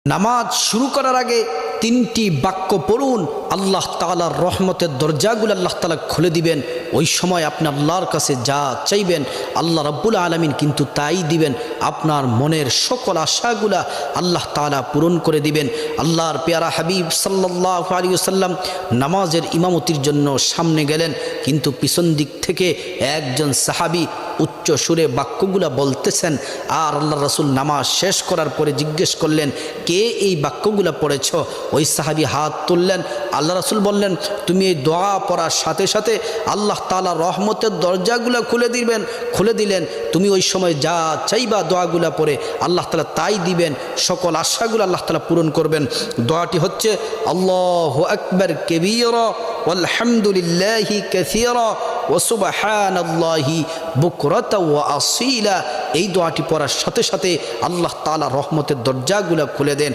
নামাজ শুরু করার আগে তিনটি বাক্য পড়ুন, আল্লাহ তাআলার রহমতের দরজাগুলো আল্লাহ তাআলা খুলে দিবেন। ওই সময় আপনি আল্লাহর কাছে যা চাইবেন আল্লাহ রাব্বুল আলামিন কিন্তু তাই দিবেন। আপনার মনের সকল আশাগুলা আল্লাহ তাআলা পূরণ করে দিবেন। আল্লাহর পেয়ারা হাবিব সাল্লাল্লাহু আলাইহি ওয়াসাল্লাম নামাজের ইমামতির জন্য সামনে গেলেন, কিন্তু পিছন দিক থেকে একজন সাহাবী উচ্চ সুরে বাক্যগুলা বলতেছেন। আর আল্লাহ রাসূল নামাজ শেষ করার পরে জিজ্ঞেস করলেন, কে এই বাক্যগুলা পড়েছ? ওই সাহাবী হাত তুললেন। আল্লাহ রাসূল বললেন, তুমি এই দোয়া পড়ার সাথে সাথে আল্লাহ তাআলা রহমতের দরজাগুলা খুলে দিলেন। তুমি ওই সময় যা চাইবা দোয়াগুলা পড়ে আল্লাহ তাআলা তাই দিবেন। সকল আশাগুলো আল্লাহ তাআলা পূরণ করবেন। দোয়াটি হচ্ছে আল্লাহু আকবার কাবীরা ওয়ালহামদুলিল্লাহি কাসীরা ওয়া সুবহানাল্লাহি বুকরাতাও ওয়া আসীলা। এই দোয়াটি পড়ার সাথে সাথে আল্লাহ তাআলা রহমতের দরজাগুলা খুলে দেন।